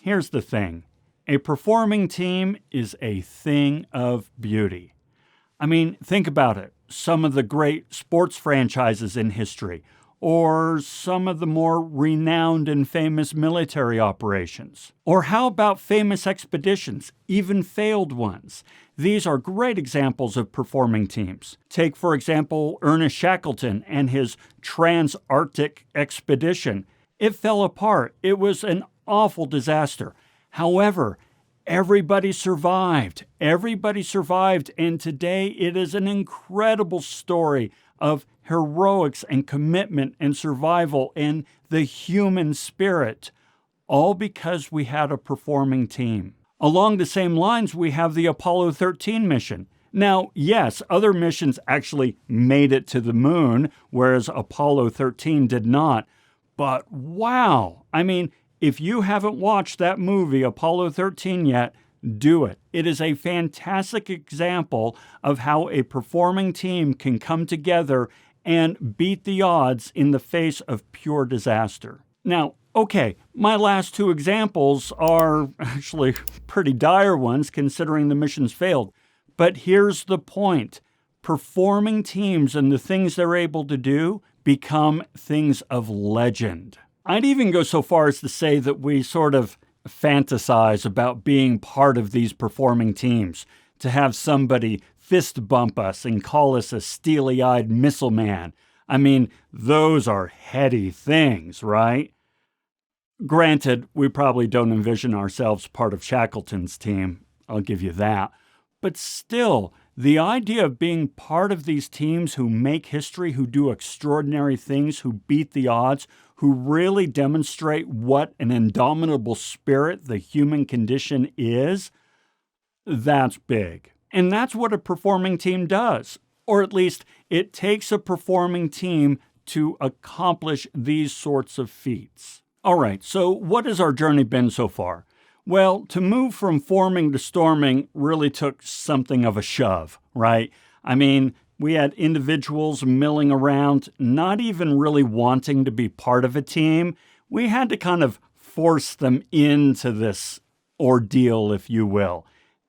here's the thing. A performing team is a thing of beauty. I mean, think about it. Some of the great sports franchises in history, or some of the more renowned and famous military operations. Or how about famous expeditions, even failed ones? These are great examples of performing teams. Take, for example, Ernest Shackleton and his trans-Arctic expedition. It fell apart. It was an awful disaster. However, everybody survived. Everybody survived, and today it is an incredible story of heroics and commitment and survival and the human spirit, all because we had a performing team. Along the same lines, we have the Apollo 13 mission. Now, yes, other missions actually made it to the moon, whereas Apollo 13 did not. But wow! I mean, if you haven't watched that movie, Apollo 13, yet, do it. It is a fantastic example of how a performing team can come together and beat the odds in the face of pure disaster. Now, okay, my last two examples are actually pretty dire ones considering the missions failed. But here's the point. Performing teams and the things they're able to do become things of legend. I'd even go so far as to say that we sort of fantasize about being part of these performing teams, to have somebody fist bump us and call us a steely-eyed missile man. I mean, those are heady things, right? Granted, we probably don't envision ourselves part of Shackleton's team. I'll give you that. But still, the idea of being part of these teams who make history, who do extraordinary things, who beat the odds, who really demonstrate what an indomitable spirit the human condition is, that's big. And that's what a performing team does. Or at least it takes a performing team to accomplish these sorts of feats. All right, so what has our journey been so far? Well, to move from forming to storming really took something of a shove, right? I mean, we had individuals milling around, not even really wanting to be part of a team. We had to kind of force them into this ordeal, if you will.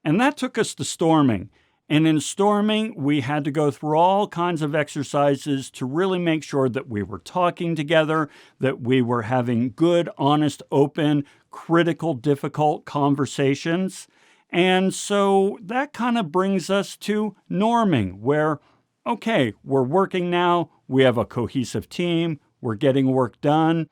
And that took us to storming. And in storming, we had to go through all kinds of exercises to really make sure that we were talking together, that we were having good, honest, open, critical, difficult conversations. And so that kind of brings us to norming, where, okay, we're working now, we have a cohesive team, we're getting work done.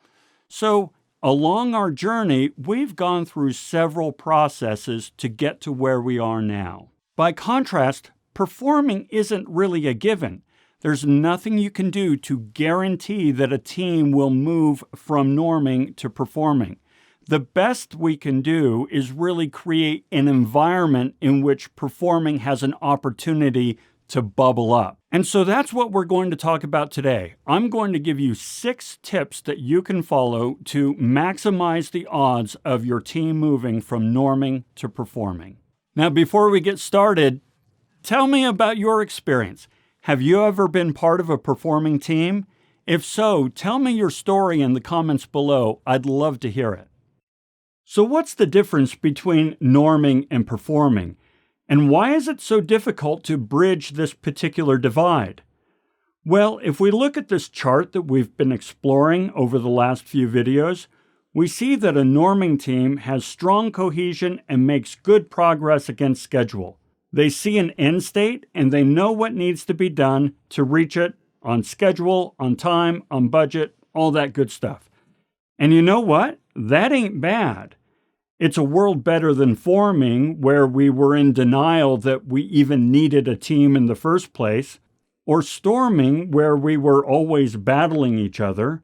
So along our journey, we've gone through several processes to get to where we are now. By contrast, performing isn't really a given. There's nothing you can do to guarantee that a team will move from norming to performing. The best we can do is really create an environment in which performing has an opportunity to bubble up. And so that's what we're going to talk about today. I'm going to give you 6 tips that you can follow to maximize the odds of your team moving from norming to performing. Now, before we get started, tell me about your experience. Have you ever been part of a performing team? If so, tell me your story in the comments below. I'd love to hear it. So what's the difference between norming and performing? And why is it so difficult to bridge this particular divide? Well, if we look at this chart that we've been exploring over the last few videos, we see that a norming team has strong cohesion and makes good progress against schedule. They see an end state and they know what needs to be done to reach it on schedule, on time, on budget, all that good stuff. And you know what? That ain't bad. It's a world better than forming, where we were in denial that we even needed a team in the first place, or storming, where we were always battling each other.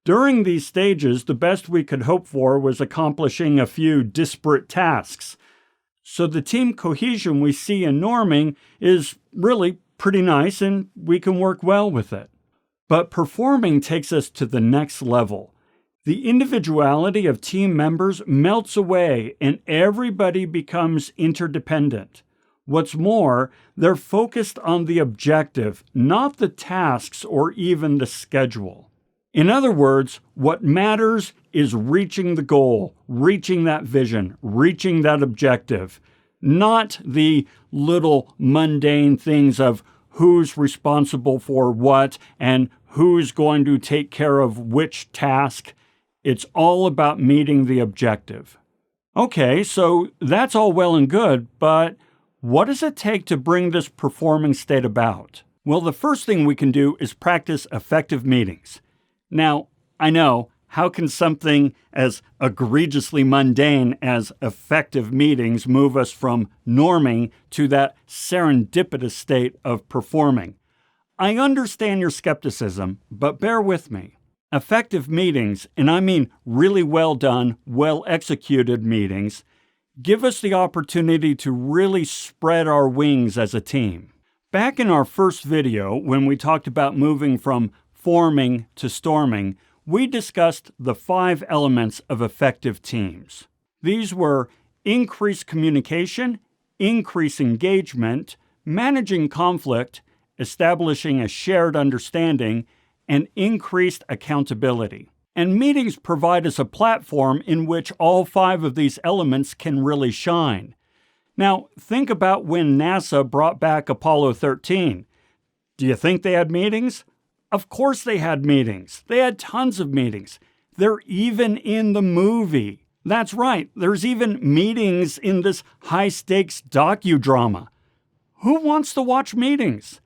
During these stages, the best we could hope for was accomplishing a few disparate tasks. So the team cohesion we see in norming is really pretty nice, and we can work well with it. But performing takes us to the next level. The individuality of team members melts away and everybody becomes interdependent. What's more, they're focused on the objective, not the tasks or even the schedule. In other words, what matters is reaching the goal, reaching that vision, reaching that objective, not the little mundane things of who's responsible for what and who's going to take care of which task. It's all about meeting the objective. Okay, so that's all well and good, but what does it take to bring this performing state about? Well, the first thing we can do is practice effective meetings. Now, I know, how can something as egregiously mundane as effective meetings move us from norming to that serendipitous state of performing? I understand your skepticism, but bear with me. Effective meetings, and I mean really well done, well executed meetings, give us the opportunity to really spread our wings as a team. Back in our first video, when we talked about moving from forming to storming, we discussed the 5 elements of effective teams. These were increased communication, increased engagement, managing conflict, establishing a shared understanding, and increased accountability. And meetings provide us a platform in which all 5 of these elements can really shine. Now, think about when NASA brought back Apollo 13. Do you think they had meetings? Of course they had meetings. They had tons of meetings. They're even in the movie. That's right, there's even meetings in this high-stakes docudrama. Who wants to watch meetings?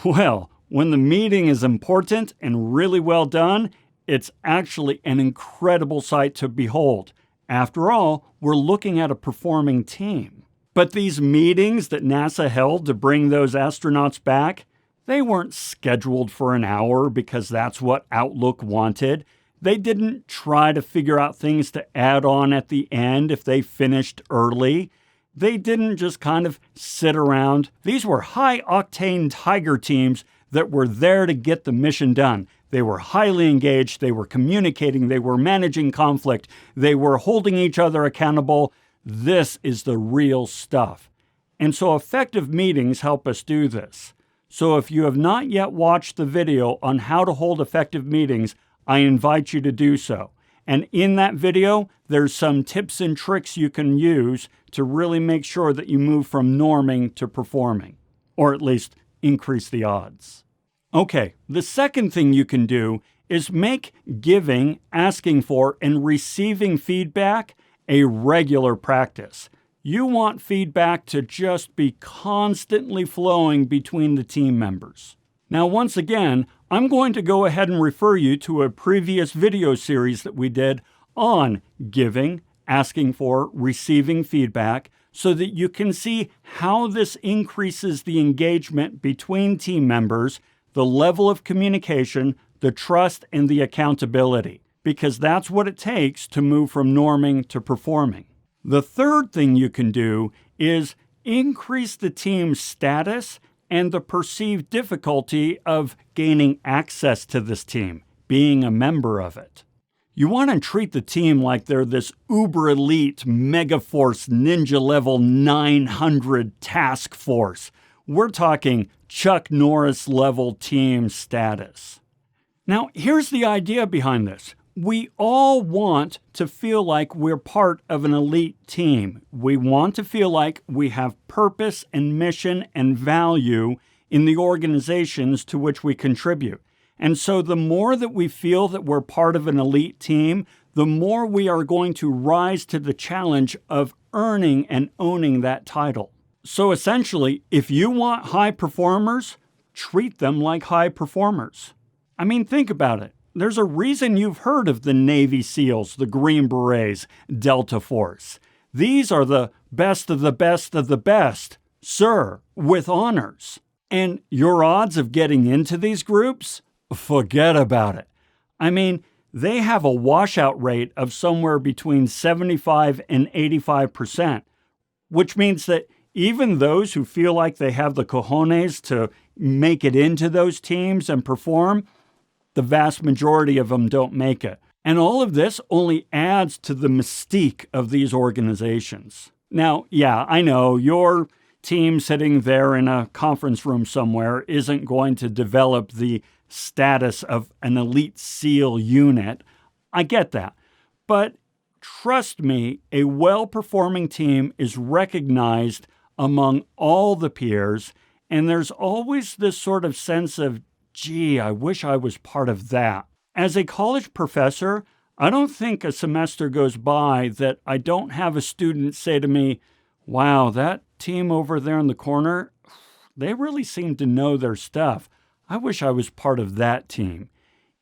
Well, when the meeting is important and really well done, it's actually an incredible sight to behold. After all, we're looking at a performing team. But these meetings that NASA held to bring those astronauts back, they weren't scheduled for an hour because that's what Outlook wanted. They didn't try to figure out things to add on at the end if they finished early. They didn't just kind of sit around. These were high-octane Tiger teams that were there to get the mission done. They were highly engaged, they were communicating, they were managing conflict, they were holding each other accountable. This is the real stuff. And so effective meetings help us do this. So if you have not yet watched the video on how to hold effective meetings, I invite you to do so. And in that video, there's some tips and tricks you can use to really make sure that you move from norming to performing, or at least increase the odds. Okay, the second thing you can do is make giving, asking for, and receiving feedback a regular practice. You want feedback to just be constantly flowing between the team members. Now, once again, I'm going to go ahead and refer you to a previous video series that we did on giving, asking for, receiving feedback, so that you can see how this increases the engagement between team members, the level of communication, the trust, and the accountability, because that's what it takes to move from norming to performing. The third thing you can do is increase the team's status and the perceived difficulty of gaining access to this team, being a member of it. You want to treat the team like they're this uber elite, megaforce, ninja level 900 task force. We're talking Chuck Norris level team status. Now, here's the idea behind this. We all want to feel like we're part of an elite team. We want to feel like we have purpose and mission and value in the organizations to which we contribute. And so the more that we feel that we're part of an elite team, the more we are going to rise to the challenge of earning and owning that title. So essentially, if you want high performers, treat them like high performers. I mean, think about it. There's a reason you've heard of the Navy SEALs, the Green Berets, Delta Force. These are the best of the best of the best, sir, with honors. And your odds of getting into these groups? Forget about it. I mean, they have a washout rate of somewhere between 75 and 85%, which means that even those who feel like they have the cojones to make it into those teams and perform, the vast majority of them don't make it. And all of this only adds to the mystique of these organizations. Now, yeah, I know your team sitting there in a conference room somewhere isn't going to develop the status of an elite SEAL unit. I get that. But trust me, a well-performing team is recognized among all the peers, and there's always this sort of sense of, gee, I wish I was part of that. As a college professor, I don't think a semester goes by that I don't have a student say to me, wow, that team over there in the corner, they really seem to know their stuff. I wish I was part of that team.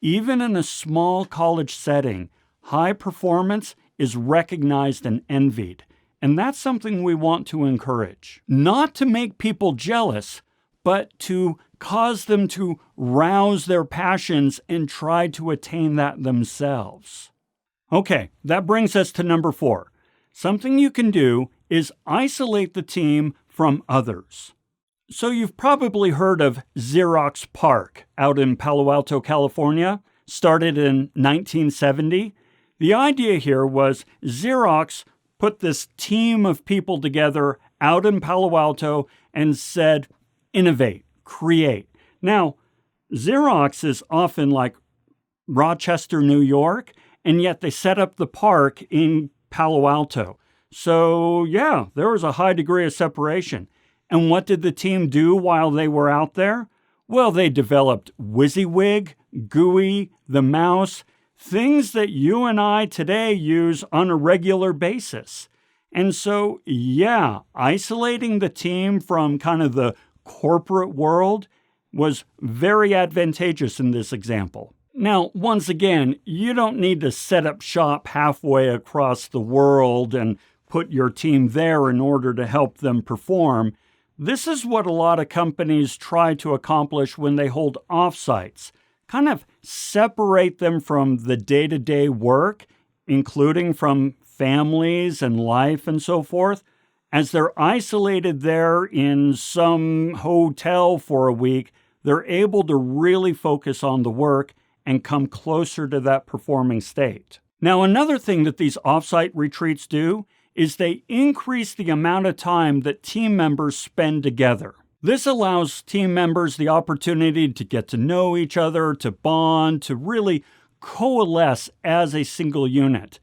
Even in a small college setting, high performance is recognized and envied. And that's something we want to encourage. Not to make people jealous, but to cause them to rouse their passions and try to attain that themselves. Okay, that brings us to number 4. Something you can do is isolate the team from others. So you've probably heard of Xerox PARC out in Palo Alto, California, started in 1970. The idea here was Xerox put this team of people together out in Palo Alto and said, innovate, create. Now, Xerox is often like Rochester, New York, and yet they set up the park in Palo Alto. So yeah, there was a high degree of separation. And what did the team do while they were out there? Well, they developed WYSIWYG, GUI, the mouse, things that you and I today use on a regular basis. And so, yeah, isolating the team from kind of the corporate world was very advantageous in this example. Now, once again, you don't need to set up shop halfway across the world and put your team there in order to help them perform. This is what a lot of companies try to accomplish when they hold offsites. Kind of separate them from the day-to-day work, including from families and life and so forth. As they're isolated there in some hotel for a week, they're able to really focus on the work and come closer to that performing state. Now, another thing that these offsite retreats do is they increase the amount of time that team members spend together. This allows team members the opportunity to get to know each other, to bond, to really coalesce as a single unit.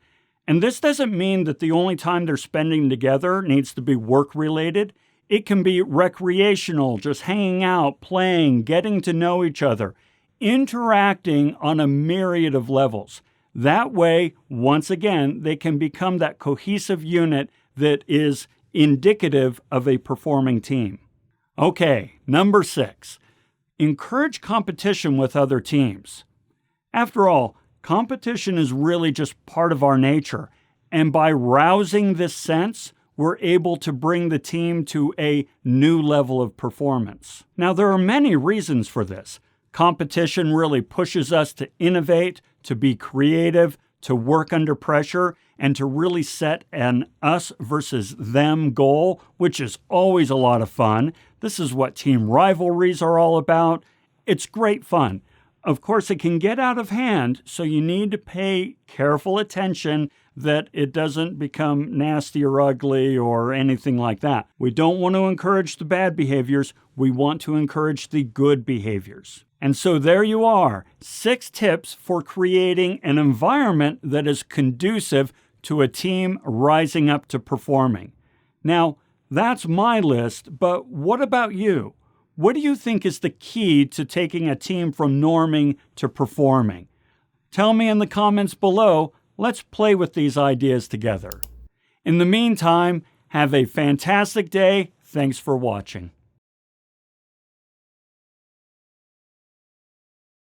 And this doesn't mean that the only time they're spending together needs to be work-related. It can be recreational, just hanging out, playing, getting to know each other, interacting on a myriad of levels. That way, once again, they can become that cohesive unit that is indicative of a performing team. Okay, number 6, encourage competition with other teams. After all, competition is really just part of our nature, and by rousing this sense, we're able to bring the team to a new level of performance. Now, there are many reasons for this. Competition really pushes us to innovate, to be creative, to work under pressure, and to really set an us versus them goal, which is always a lot of fun. This is what team rivalries are all about. It's great fun. Of course, it can get out of hand, so you need to pay careful attention that it doesn't become nasty or ugly or anything like that. We don't want to encourage the bad behaviors. We want to encourage the good behaviors. And so there you are, 6 tips for creating an environment that is conducive to a team rising up to performing. Now, that's my list, but what about you? What do you think is the key to taking a team from norming to performing? Tell me in the comments below. Let's play with these ideas together. In the meantime, have a fantastic day. Thanks for watching.